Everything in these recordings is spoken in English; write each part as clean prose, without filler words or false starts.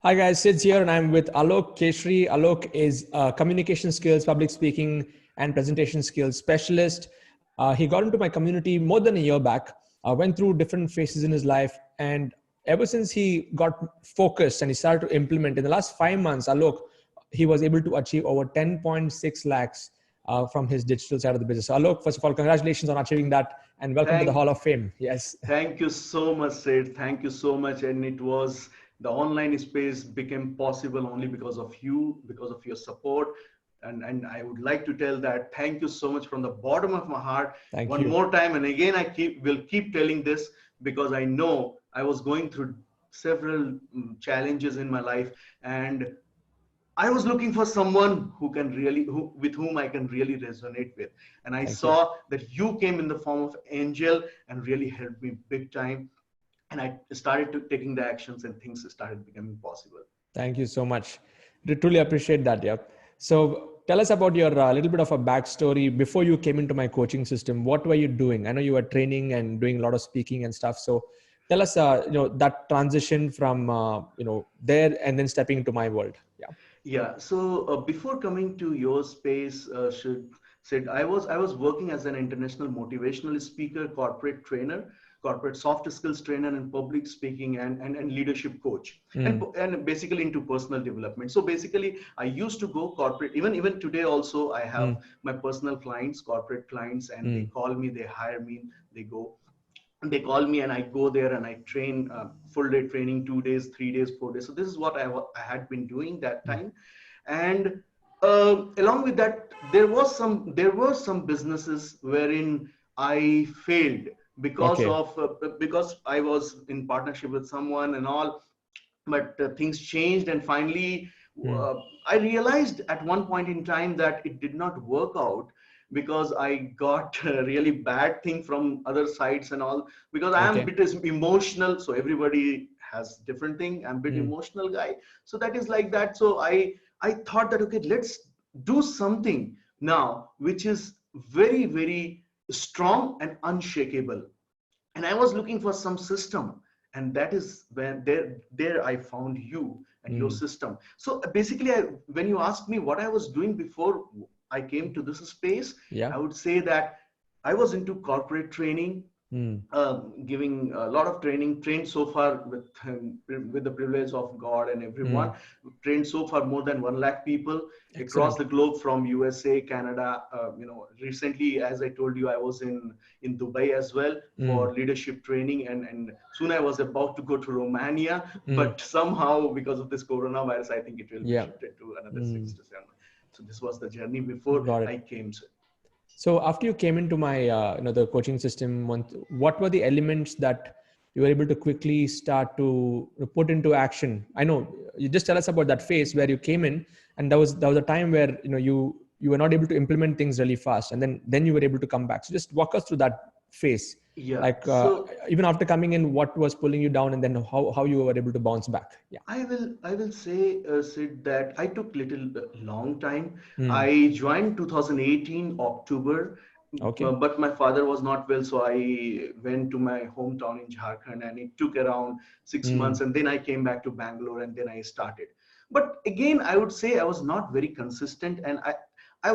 Hi guys, Sid's here and I'm with Alok Keshri. Alok is a communication skills, public speaking and presentation skills specialist. He got into my community more than a year back, went through different phases in his life, and ever since he got focused and he started to implement in the last 5 months, Alok, he was able to achieve over 10.6 lakhs from his digital side of the business. So Alok, first of all, congratulations on achieving that and welcome to the Thank, Hall of Fame. Yes. thank you so much, Sid. Thank you so much. And it was the online space became possible only because of you, because of your support. And I would like to tell that thank you so much from the bottom of my heart. Thank One you. more time, and again, will keep telling this because I know I was going through several challenges in my life, and I was looking for someone with whom I can really resonate with. And I Thank you. saw that you came in the form of angel and really helped me big time. And I started taking the actions and things started becoming possible. Thank you so much. We truly appreciate that. Yeah. So tell us about your little bit of a backstory before you came into my coaching system. What were you doing? I know you were training and doing a lot of speaking and stuff. So tell us, that transition from, there and then stepping into my world. Yeah. Yeah. So before coming to your space, should said I was working as an international motivational speaker, corporate trainer, corporate soft skills trainer, and public speaking and leadership coach, Mm. and basically into personal development. So basically, I used to go corporate. Even today also, I have Mm. my personal clients, corporate clients, and they Mm. call me, they hire me, they call me and I go there and I train full day training, 2 days, 3 days, 4 days. So this is what I had been doing that Mm. time. And along with that, there were some businesses wherein I failed Okay. because I was in partnership with someone and all, but things changed, and finally Mm. uh, I realized at one point in time that it did not work out because I got a really bad thing from other sides and all, because I am a Okay. bit emotional. So everybody has different thing. I'm a bit Mm. emotional guy, so that is like that. So I thought that, okay, let's do something now which is very, very strong and unshakable. And I was looking for some system, and that is when there I found you and your Mm. system. So basically, when you asked me what I was doing before I came to this space, Yeah. I would say that I was into corporate training, Mm. giving a lot of training, trained so far with the privilege of God and everyone, Mm. trained so far more than 1 lakh people across Excellent. the globe, from USA, Canada. Recently, as I told you, I was in Dubai as well Mm. for leadership training, and soon I was about to go to Romania, Mm. but somehow because of this coronavirus, I think it will be Yeah. shifted to another six Mm. to seven. So this was the journey before Got I it. came. So So after you came into my, the coaching system, what were the elements that you were able to quickly start to put into action? I know you just tell us about that phase where you came in, and there was a time where you were not able to implement things really fast, and then you were able to come back. So just walk us through that phase, yeah, like so even after coming in, what was pulling you down, and then how you were able to bounce back. Yeah. I will say, Sid, that I took little long time. Hmm. I joined 2018 October, Okay. but my father was not well, so I went to my hometown in Jharkhand, and it took around 6 months, Hmm. and then I came back to Bangalore, and then I started. But again, I would say I was not very consistent, and I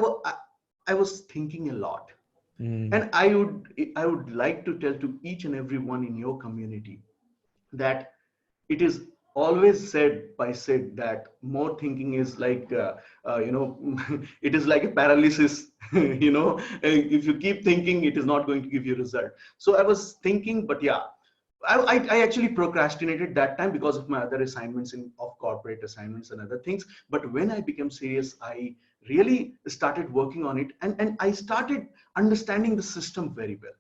was thinking a lot, Hmm. and I would like to tell to each and everyone in your community that it is always said by Sid that more thinking is like it is like a paralysis. If you keep thinking, it is not going to give you result. So I was thinking, but yeah, I actually procrastinated that time because of my other assignments of corporate assignments and other things. But when I became serious, I really started working on it, and I started understanding the system very well,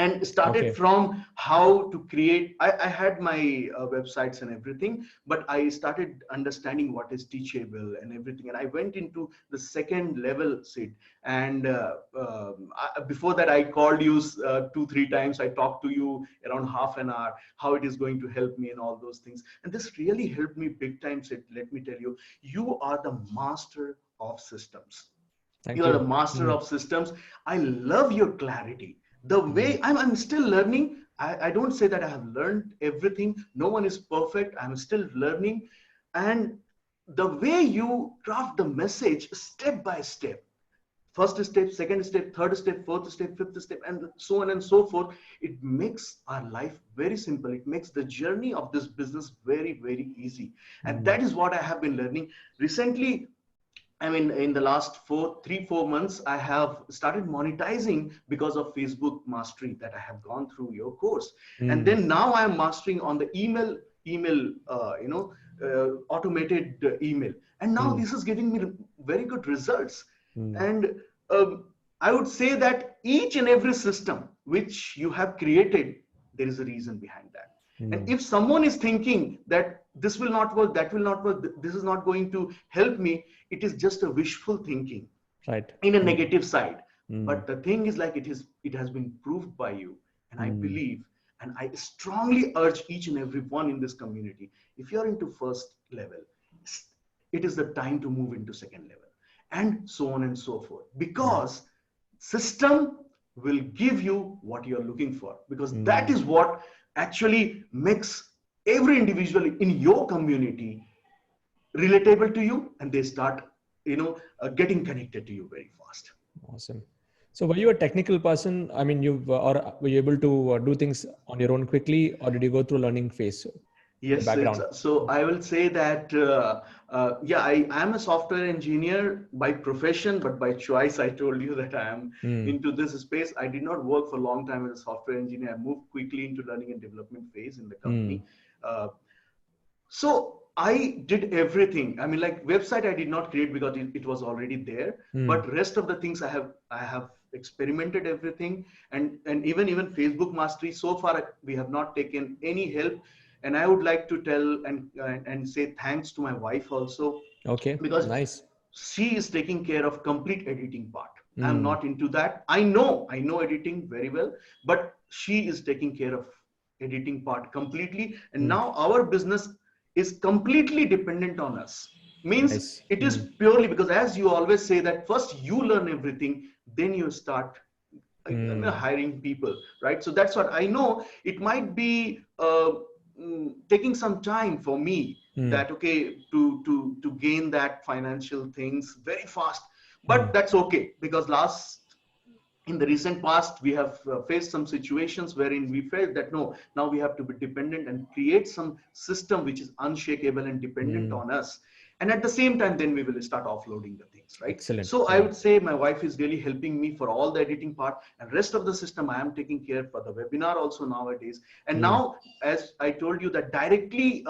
and started Okay. from how to create. I had my websites and everything, but I started understanding what is teachable and everything, and I went into the second level seat. And before that, I called you 2 3 times. I talked to you around half an hour, how it is going to help me and all those things, and this really helped me big time. Sid, let me tell you, you are the master of systems. Thank You are the you. master Hmm. of systems. I love your clarity. The Hmm. way I'm still learning. I don't say that I have learned everything. No one is perfect. I'm still learning. And the way you craft the message step by step, first step, second step, third step, fourth step, fifth step, and so on and so forth, it makes our life very simple. It makes the journey of this business very, very easy. And that is what I have been learning recently. I mean, in the last 4 months, I have started monetizing because of Facebook mastery that I have gone through your course. And then now I am mastering on the email, automated email. And now this is giving me very good results. And I would say that each and every system which you have created, there is a reason behind that. And if someone is thinking that this will not work, that will not work, this is not going to help me, it is just a wishful thinking, right, in a negative side. But the thing is, like, it has been proved by you, and I believe, and I strongly urge each and every one in this community, if you're into first level, it is the time to move into second level, and so on and so forth, because system will give you what you're looking for, because that is what actually makes every individual in your community relatable to you, and they start getting connected to you very fast. Awesome. So were you a technical person? I mean, or were you able to do things on your own quickly, or did you go through a learning phase? Your Yes, background. so I will say that, yeah, I am a software engineer by profession, but by choice, I told you that I am into this space. I did not work for a long time as a software engineer. I moved quickly into learning and development phase in the company. So I did everything. I mean, like, website I did not create because it was already there. But rest of the things I have experimented everything, and even Facebook mastery. So far, we have not taken any help. And I would like to tell and say thanks to my wife also, Okay, because nice. she is taking care of complete editing part. I'm not into that. I know editing very well, but she is taking care of editing part completely. And now our business is completely dependent on us. Means Nice. it is purely because, as you always say, that first you learn everything, then you start hiring people, right? So that's what I know. It might be taking some time for me, that okay, to gain that financial things very fast, but that's okay, because in the recent past, we have faced some situations wherein we felt that no, now we have to be dependent and create some system which is unshakable and dependent on us. And at the same time, then we will start offloading the things, right? Excellent. So I would say my wife is really helping me for all the editing part, and rest of the system I am taking care for the webinar also nowadays. And now, as I told you, that directly,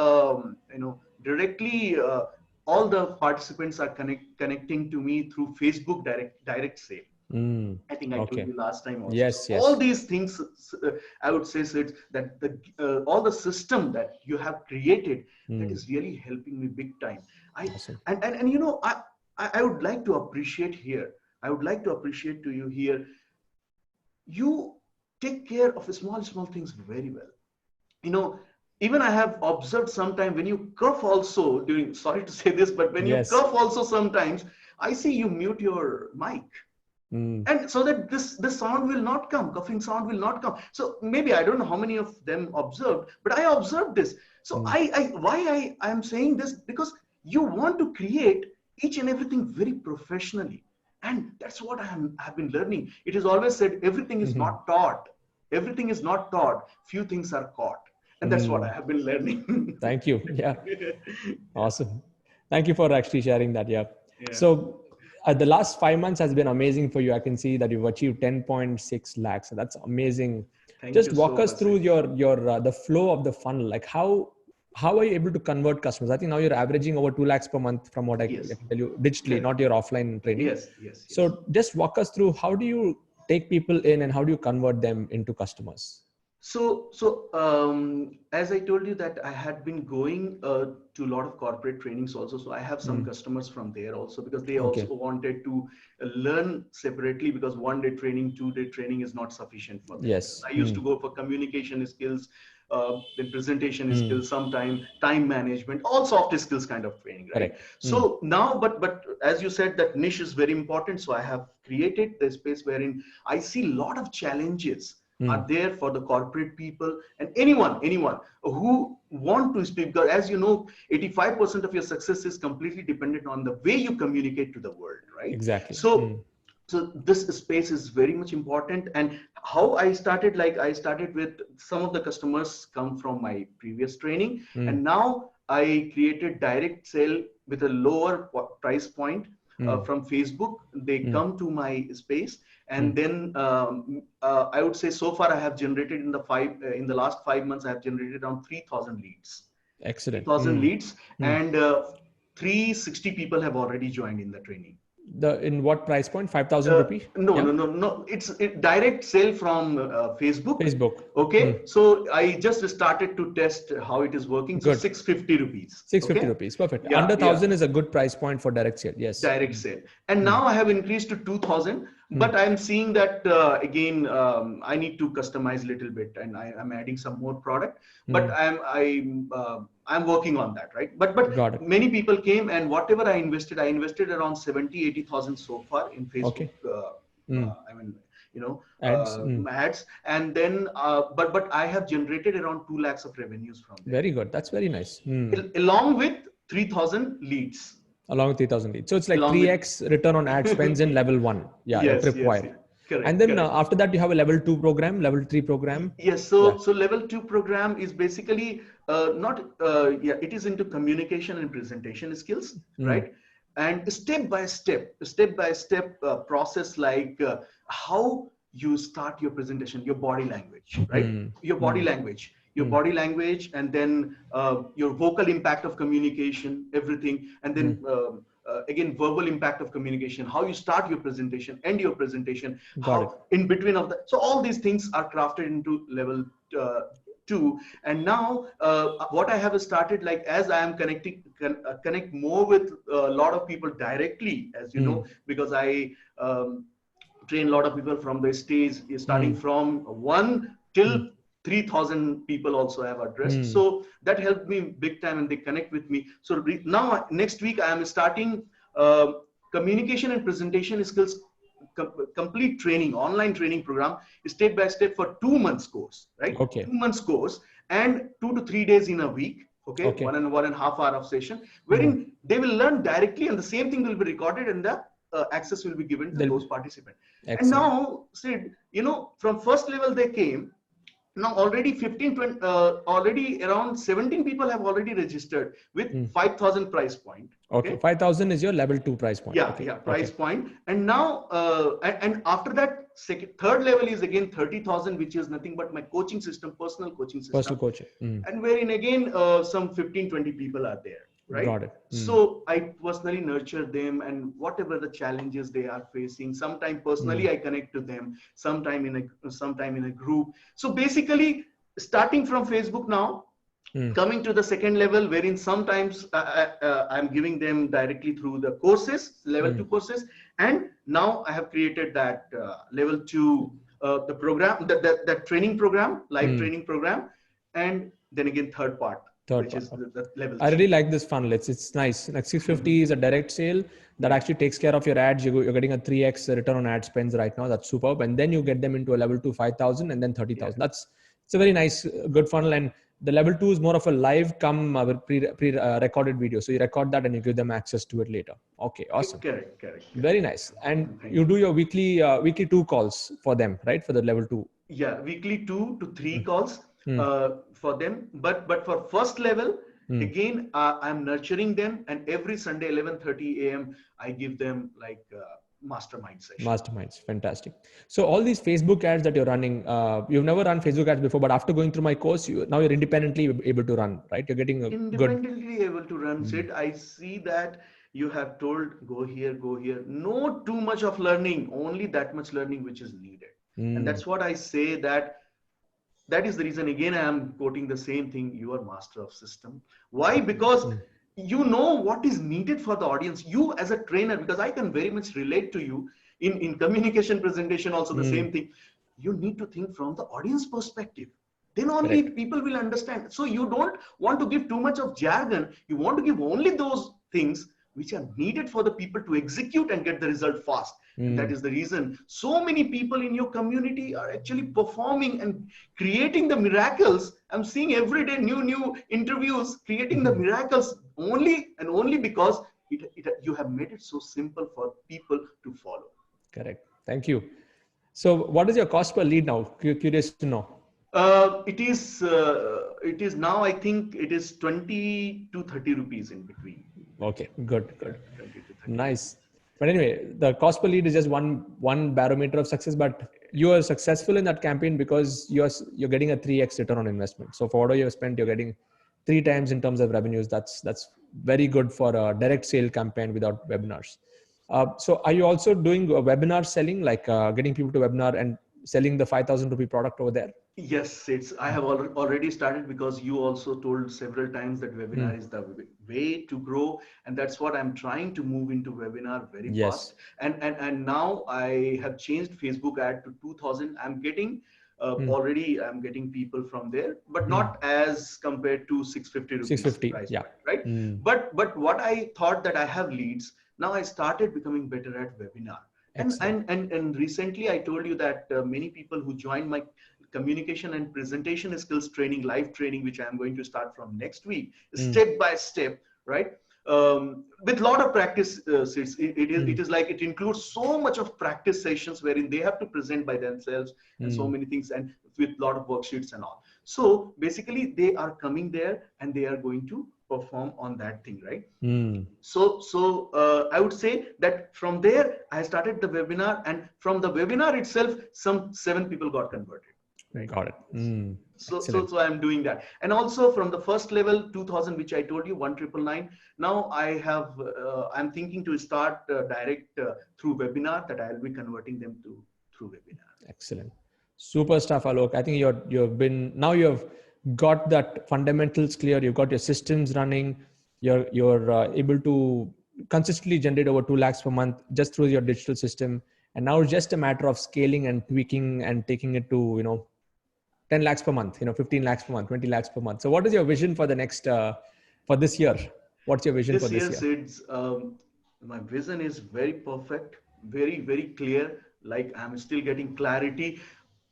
all the participants are connecting to me through Facebook direct sale. I think I told Okay. you last time also. Yes, So yes. all these things, I would say, Sid, that all the system that you have created, that is really helping me big time. Awesome. And I would like to appreciate here. I would like to appreciate to you here. You take care of small things very well. You know, even I have observed sometime when you cough also during. Sorry to say this, but when you Yes. cough also sometimes, I see you mute your mic, and so that this sound will not come, coughing sound will not come. So maybe I don't know how many of them observed, but I observed this. So I am saying this because you want to create each and everything very professionally, and that's what have been learning. It is always said, everything is not taught, everything is not taught, few things are caught, and that's what I have been learning. Thank you. Yeah. Awesome. Thank you for actually sharing that. Yeah. Yeah. So the last 5 months has been amazing for you. I can see that you've achieved 10.6 lakhs. So that's amazing. Thank Just you walk so us much. through your the flow of the funnel. Like how are you able to convert customers? I think now you're averaging over 2 lakhs per month from what I can tell you digitally, not your offline training. Yes. So just walk us through, how do you take people in and how do you convert them into customers? So, as I told you that I had been going to a lot of corporate trainings also. So I have some customers from there also, because they also Okay. wanted to learn separately, because 1 day training, 2 day training is not sufficient for them. Yes. I used to go for communication skills, then presentation skills, sometime time management, all soft skills kind of training, right? Correct. So now, but as you said, that niche is very important. So I have created the space wherein I see a lot of challenges are there for the corporate people and anyone who want to speak. Because as you know, 85% of your success is completely dependent on the way you communicate to the world, right? Exactly. So this space is very much important. And how I started, like I started with some of the customers come from my previous training, and now I created direct sale with a lower price point from Facebook. They come to my space, and then I would say so far I have generated in the last 5 months I have generated around 3,000 leads. Excellent. 3,000 leads, and 360 people have already joined in the training. In what price point? 5,000 rupee? No. It's direct sale from Facebook. Facebook. Okay. So I just started to test how it is working. So Good. 650 rupees. 650 rupees. Perfect. Under 1,000 is a good price point for direct sale. Yes. Direct sale. And now I have increased to 2,000. But I'm seeing that again, I need to customize a little bit, and I'm adding some more product. But I'm working on that, right? But many people came, and whatever I invested around 70,000-80,000 so far in Facebook. I mean, ads, and then but I have generated around 2 lakhs of revenues from there. Very good. That's very nice. Along with 3,000 leads. Along with 3,000 leads. So it's like 3x return on ad spends in level 1. Yeah, yes, tripwire. Yes. Correct, and then after that, you have a level 2 program, level 3 program. Yes. So level 2 program is basically it is into communication and presentation skills, right? And step by step process, like how you start your presentation, your body language, right? Your body language. Your body language, and then your vocal impact of communication, everything, and then again verbal impact of communication, how you start your presentation, end your presentation, in between of that. So all these things are crafted into level 2. And now what I have started, like as I am connect more with a lot of people directly, as you know, because I train a lot of people from the stage, starting from 1 till 3,000 people also have addressed. So that helped me big time, and they connect with me. So now next week I am starting communication and presentation skills complete training, online training program, step by step for 2 months course, right? 2 months course, and 2 to 3 days in a week. Okay. 1.5 hour of session, wherein they will learn directly, and the same thing will be recorded, and the access will be given to those participants. Excellent. And now, Sid, from first level they came. Now already 20, already around 17 people have already registered with 5,000 price point. Okay. 5,000 is your level 2 price point. Yeah, price point. And now, and after that, third level is again 30,000, which is nothing but my coaching system, personal coaching system. Personal coaching. And wherein again, some 15-20 people are there. Right. Got it. So I personally nurture them, and whatever the challenges they are facing, sometime personally I connect to them, sometime in a group. So basically, starting from Facebook now, coming to the second level, wherein sometimes I'm giving them directly through the courses, level 2 courses, and now I have created that level 2 the program, that training program, live training program, and then again third part. Which is the level 3. I really like this funnel. It's nice. Like 650 is a direct sale that actually takes care of your ads. You're getting a 3x return on ad spends right now. That's superb. And then you get them into a level 2, 5,000, and then 30,000. It's a very nice, good funnel. And the level 2 is more of a live pre-recorded video. So you record that and you give them access to it later. Okay, awesome. Correct. Very nice. And you do your weekly 2 calls for them, right? For the level 2. Yeah, weekly 2 to 3 calls. For them, but for first level, again, I'm nurturing them, and every Sunday 11:30 a.m. I give them like mastermind session. Masterminds, fantastic. So all these Facebook ads that you're running, you've never run Facebook ads before, but after going through my course, now you're independently able to run, right? You're getting independently able to run. Sid, I see that you have told go here, no too much of learning, only that much learning which is needed, and that's what I say that is the reason, again, I am quoting the same thing, you are master of system. Why? Because you know what is needed for the audience. You as a trainer, because I can very much relate to you in communication presentation, also the same thing. You need to think from the audience perspective. Then only people will understand. So you don't want to give too much of jargon. You want to give only those things which are needed for the people to execute and get the result fast. And that is the reason so many people in your community are actually performing and creating the miracles. I'm seeing every day new interviews creating the miracles only and only because you have made it so simple for people to follow. Correct. Thank you. So what is your cost per lead now? Curious to know. It is now, I think it is 20 to 30 rupees in between. Okay, good, Yeah, good. 20 to 30. Nice. But anyway, the cost per lead is just one barometer of success, but you are successful in that campaign because you're getting a 3x return on investment. So for whatever you've spent, you're getting 3 times in terms of revenues. That's very good for a direct sale campaign without webinars. So are you also doing a webinar selling, like getting people to webinar and selling the 5,000 rupee product over there? Yes, I have already started, because you also told several times that webinar is the way to grow, and that's what I'm trying to move into webinar very Yes. fast. And now I have changed Facebook ad to 2,000. I'm getting already I'm getting people from there, but not as compared to 650 rupees 650. price Yeah. point, right? But what I thought that I have leads, now I started becoming better at webinar. And recently I told you that many people who joined my communication and presentation skills training, live training, which I'm going to start from next week, step by step, right? With a lot of practice, it is like it includes so much of practice sessions wherein they have to present by themselves and so many things, and with a lot of worksheets and all. So basically they are coming there and they are going to perform on that thing, right? So I would say that from there I started the webinar, and from the webinar itself, some 7 people got converted. Right? Got it. So I'm doing that, and also from the first level 2,000, which I told you, 1,999. Now I have I'm thinking to start direct through webinar, that I'll be converting them to through webinar. Excellent. Super stuff, Alok. I think you have got that fundamentals clear. You've got your systems running. You're able to consistently generate over 2 lakhs per month just through your digital system. And now it's just a matter of scaling and tweaking and taking it to, 10 lakhs per month, 15 lakhs per month, 20 lakhs per month. So what is your vision for the next, for this year? What's your vision for this year? Sid's, my vision is very perfect, very, very clear. Like, I'm still getting clarity.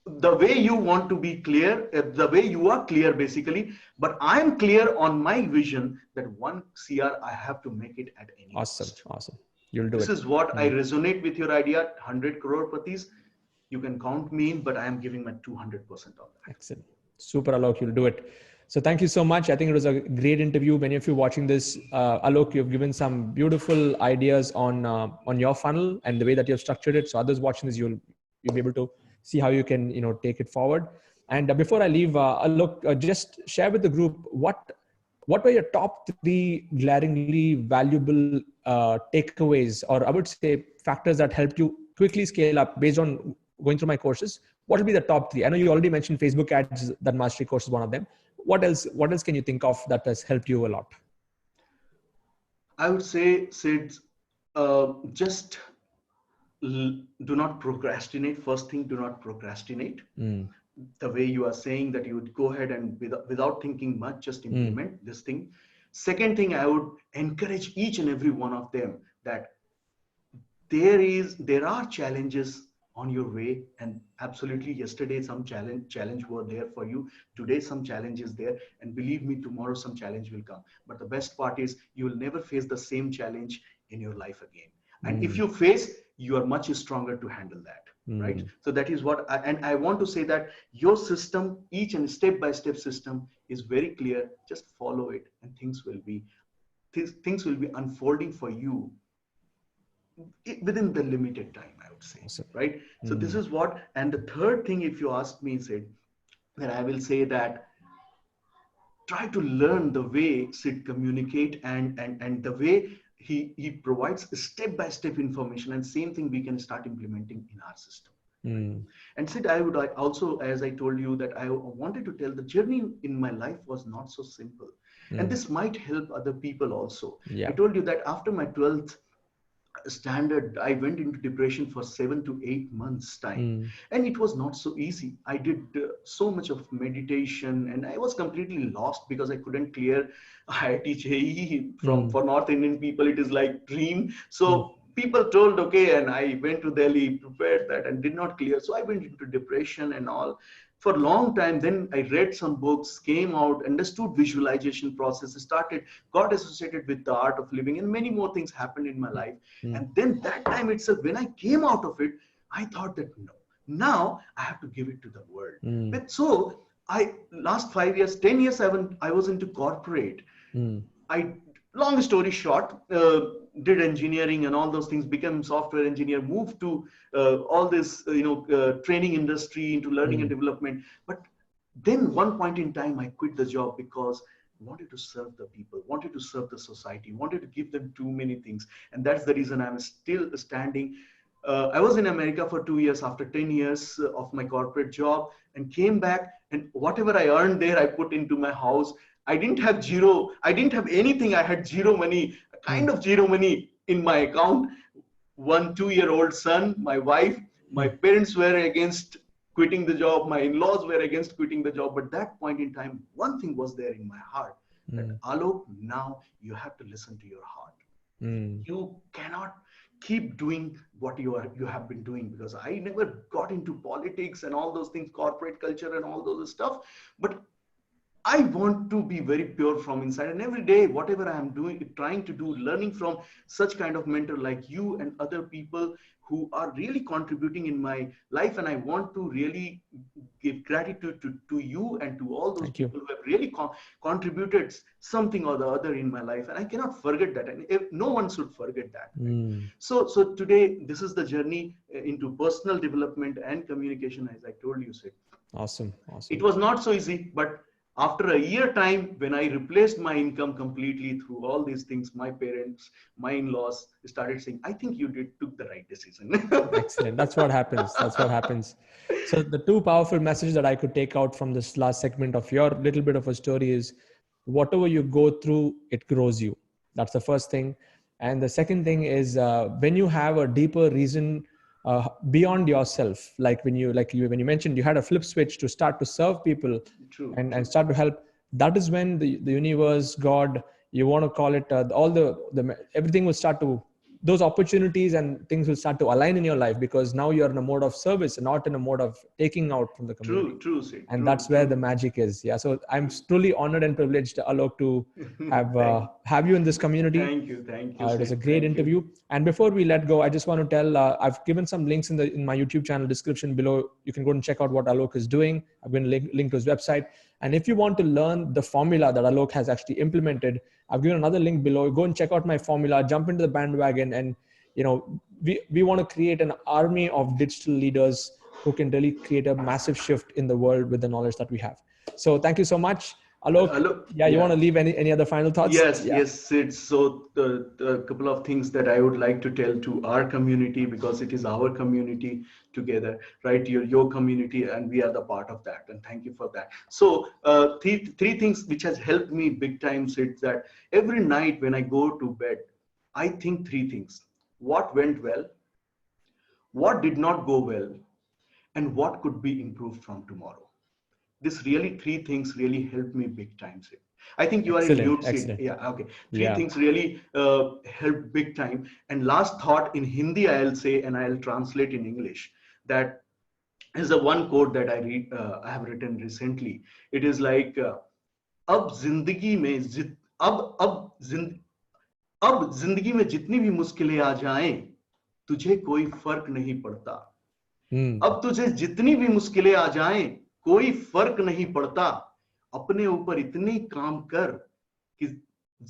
The way you want to be clear, the way you are clear basically, but I'm clear on my vision that 1 CR, I have to make it at any cost. Awesome. You'll do this it. Is what I resonate with your idea, 100 crore patis. You can count me in, but I am giving my 200% on that. Excellent. Super, Alok, you'll do it. So thank you so much. I think it was a great interview. Many of you watching this, Alok, you've given some beautiful ideas on your funnel and the way that you've structured it. So others watching this, you'll be able to see how you can take it forward. And before I leave, Alok, just share with the group what were your top 3 glaringly valuable takeaways, or I would say factors that helped you quickly scale up based on going through my courses. What will be the top 3? I know you already mentioned Facebook ads, that mastery course is one of them. What else can you think of that has helped you a lot? I would say, Sid, just do not procrastinate. First thing, do not procrastinate. The way you are saying that you would go ahead and without thinking much, just implement this thing. Second thing, I would encourage each and every one of them that there are challenges on your way, and absolutely yesterday some challenge were there for you, today some challenge is there, and believe me, tomorrow some challenge will come. But the best part is you will never face the same challenge in your life again, and if you face, you are much stronger to handle that. Right? So that is what I want to say, that your system, each and step by step system, is very clear. Just follow it, and things will be unfolding for you within the limited time, I would say. Awesome. Right? So this is what. And the third thing, if you ask me, Sid, then I will say that try to learn the way Sid communicate, and the way he provides step by step information, and same thing we can start implementing in our system. And Sid, I would also, as I told you, that I wanted to tell the journey in my life was not so simple, and this might help other people also. I told you that after my 12th, standard, I went into depression for 7 to 8 months time, Mm. and it was not so easy. I did so much of meditation, and I was completely lost because I couldn't clear IIT JEE. From Mm. for North Indian people, it is like dream. Mm. So people told okay, and I went to Delhi, prepared that, and did not clear. So I went into depression and all for a long time. Then I read some books, came out, understood visualization process, started, got associated with the art of living, and many more things happened in my life. Mm. And then that time itself, when I came out of it, I thought that no, now I have to give it to the world. Mm. But so I last 5 years, 10 years, I was into corporate. Mm. I, long story short, did engineering and all those things, became software engineer, moved to all this, training industry, into learning and Mm. development. But then one point in time, I quit the job because I wanted to serve the people, wanted to serve the society, wanted to give them too many things. And that's the reason I'm still standing. I was in America for 2 years after 10 years of my corporate job, and came back, and whatever I earned there, I put into my house. I didn't have zero, I didn't have anything. I had zero money, kind Mm. of zero money in my account. 1 2-year-old son, my wife, my Mm. parents were against quitting the job, my in-laws were against quitting the job. But that point in time, one thing was there in my heart, that Mm. Alok, now you have to listen to your heart. Mm. You cannot keep doing what you have been doing, because I never got into politics and all those things, corporate culture and all those stuff. But I want to be very pure from inside. And every day, whatever I am doing, trying to do, learning from such kind of mentor like you and other people who are really contributing in my life. And I want to really give gratitude to you and to all those Thank you. people who have really contributed something or the other in my life. And I cannot forget that. And no one should forget that. Right? Mm. So today, this is the journey into personal development and communication, as I told you, Sid. Awesome. It Awesome. was not so easy, but after a year time, when I replaced my income completely through all these things, my parents, my in-laws started saying, I think you took the right decision. Excellent. That's what happens. That's what happens. So the two powerful messages that I could take out from this last segment of your little bit of a story is, whatever you go through, it grows you. That's the first thing. And the second thing is, when you have a deeper reason beyond yourself, like when you mentioned you had a flip switch to start to serve people True, and true. start to help. That is when the universe, God, you want to call it, all the everything will start to, those opportunities and things will start to align in your life, because now you're in a mode of service and not in a mode of taking out from the community. True, true, Sid. And True, that's where the true. magic is. Yeah. So I'm truly honored and privileged, Alok, to thank, have you in this community. thank you, It was a Sid. great Thank you. interview. And before we let go, I just want to tell, I've given some links in my YouTube channel description below. You can go and check out what Alok is doing. I've been link to his website. And if you want to learn the formula that Alok has actually implemented, I've given another link below. Go and check out my formula, jump into the bandwagon. And, we want to create an army of digital leaders who can really create a massive shift in the world with the knowledge that we have. So thank you so much, Alok. Look, Yeah. You want yeah. to leave any other final thoughts? Yes, Yeah. yes, Sid. So the couple of things that I would like to tell to our community, because it is our community together, right? Your community, and we are the part of that. And thank you for that. So three things which has helped me big time, Sid, that every night when I go to bed, I think three things: what went well, what did not go well, and what could be improved from tomorrow. This really three things really helped me big time, Sid. I think you are in Excellent. mute, Sid. Excellent. Yeah, okay. Three Yeah. things really helped big time. And last thought in Hindi, I'll say, and I'll translate in English. That is the one quote that I have written recently. It is like, अब जिंदगी में जित अब जिंदगी में जितनी भी मुश्किलें आ जाएं, तुझे कोई फर्क नहीं पड़ता. Hmm. अब तुझे जितनी भी मुश्किलें आ जाएं, कोई फर्क नहीं पड़ता. अपने ऊपर इतनी काम कर कि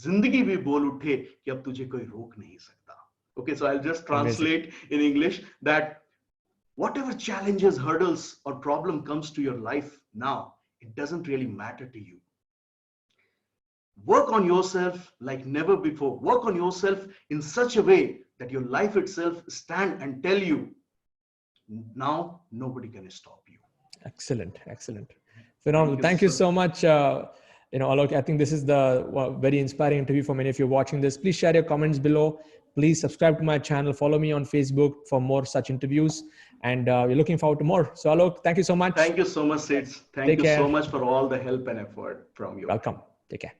जिंदगी भी बोल उठे कि अब तुझे कोई रोक नहीं सकता. Okay, so I'll just Amazing. translate in English that whatever challenges, hurdles, or problem comes to your life now, it doesn't really matter to you. Work on yourself like never before. Work on yourself in such a way that your life itself stand and tell you, now nobody can stop you. Excellent. Excellent. Phenomenal. Thank you So so much. Alok, I think this is the very inspiring interview for many of you watching this. Please share your comments below. Please subscribe to my channel, follow me on Facebook for more such interviews. And we're looking forward to more. So Alok, thank you so much. Thank you so much, Sids. Thank Take you so care. much for all the help and effort from your end. Welcome. Take care.